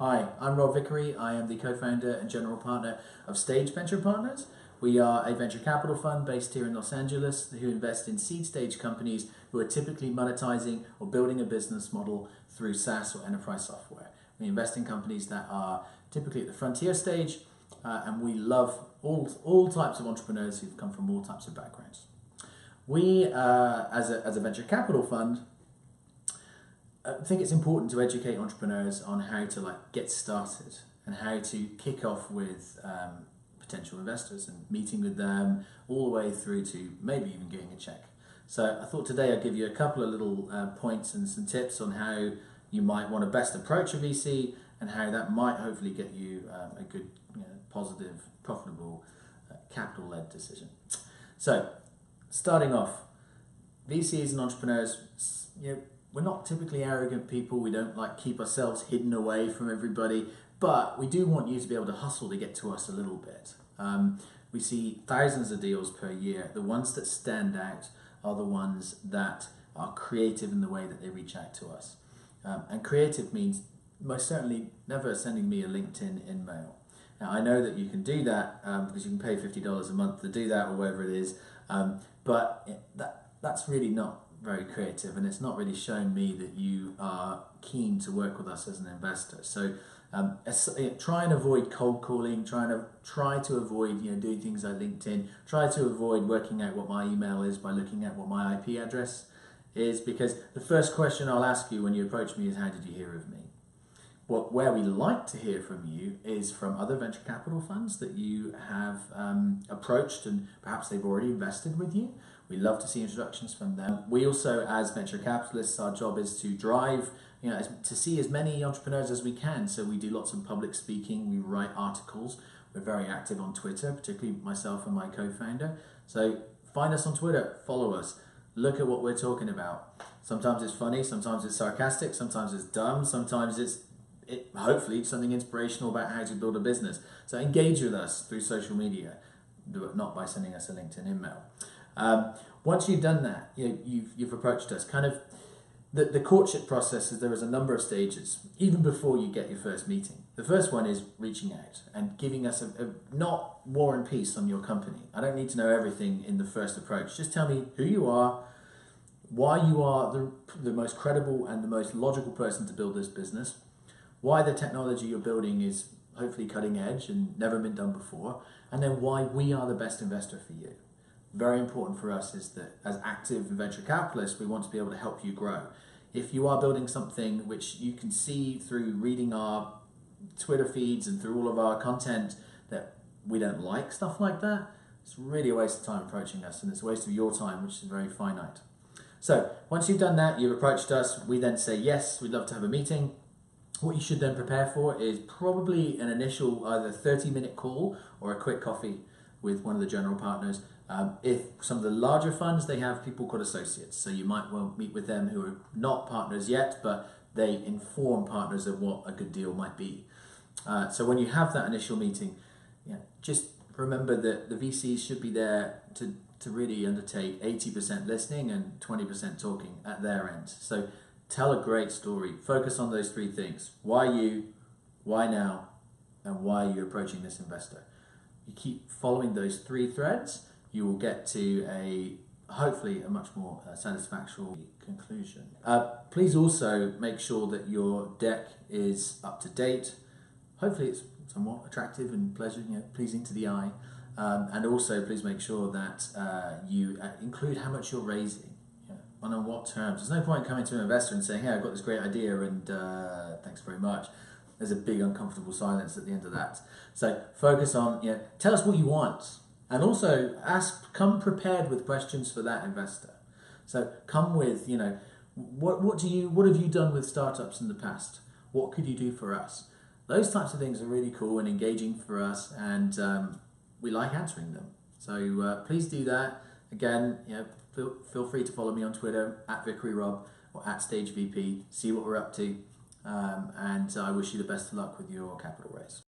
Hi, I'm Rob Vickery. I am the co-founder and general partner of Stage Venture Partners. We are a venture capital fund based here in Los Angeles who invest in seed stage companies who are typically monetizing or building a business model through SaaS or enterprise software. We invest in companies that are typically at the frontier stage, and we love all types of entrepreneurs who've come from all types of backgrounds. We, as a venture capital fund, I think it's important to educate entrepreneurs on how to get started and how to kick off with potential investors and meeting with them all the way through to maybe even getting a check. So I thought today I'd give you a couple of little points and some tips on how you might want to best approach a VC and how that might hopefully get you a good, positive, profitable, capital-led decision. So starting off, VCs and entrepreneurs, we're not typically arrogant people. We don't keep ourselves hidden away from everybody, but we do want you to be able to hustle to get to us a little bit. We see thousands of deals per year. The ones that stand out are the ones that are creative in the way that they reach out to us. And creative means most certainly never sending me a LinkedIn email. Now I know that you can do that because you can pay $50 a month to do that or whatever it is, but that's really not very creative, and it's not really showing me that you are keen to work with us as an investor. So try and avoid cold calling, try to avoid doing things like LinkedIn, try to avoid working out what my email is by looking at what my IP address is, because the first question I'll ask you when you approach me is, how did you hear of me? Where we like to hear from you is from other venture capital funds that you have approached and perhaps they've already invested with you. We love to see introductions from them. We also, as venture capitalists, our job is to drive, to see as many entrepreneurs as we can. So we do lots of public speaking, we write articles. We're very active on Twitter, particularly myself and my co-founder. So find us on Twitter, follow us, look at what we're talking about. Sometimes it's funny, sometimes it's sarcastic, sometimes it's dumb, sometimes it's hopefully something inspirational about how to build a business. So engage with us through social media, not by sending us a LinkedIn email. Once you've done that, you've approached us. The courtship process is there is a number of stages, even before you get your first meeting. The first one is reaching out and giving us not War and Peace on your company. I don't need to know everything in the first approach. Just tell me who you are, why you are the most credible and the most logical person to build this business, why the technology you're building is hopefully cutting edge and never been done before, and then why we are the best investor for you. Very important for us is that as active venture capitalists, we want to be able to help you grow. If you are building something which you can see through reading our Twitter feeds and through all of our content that we don't like stuff like that, it's really a waste of time approaching us, and it's a waste of your time, which is very finite. So once you've done that, you've approached us, we then say, yes, we'd love to have a meeting. What you should then prepare for is probably an initial either 30-minute call or a quick coffee with one of the general partners. If some of the larger funds, they have people called associates, so you might well meet with them who are not partners yet, but they inform partners of what a good deal might be. So when you have that initial meeting, just remember that the VCs should be there to really undertake 80% listening and 20% talking at their end. So tell a great story. Focus on those three things. Why you, why now, and why are you approaching this investor? You keep following those three threads, you will get to hopefully a much more satisfactory conclusion. Please also make sure that your deck is up to date. Hopefully it's somewhat attractive and pleasing to the eye. And also please make sure that you include how much you're raising. And on what terms. There's no point coming to an investor and saying, hey, I've got this great idea and thanks very much. There's a big uncomfortable silence at the end of that. So focus on, tell us what you want. And also come prepared with questions for that investor. So come with, what have you done with startups in the past? What could you do for us? Those types of things are really cool and engaging for us, and we like answering them. So please do that. Again, feel free to follow me on Twitter @VickeryRob or @StageVP. See what we're up to, and I wish you the best of luck with your capital raise.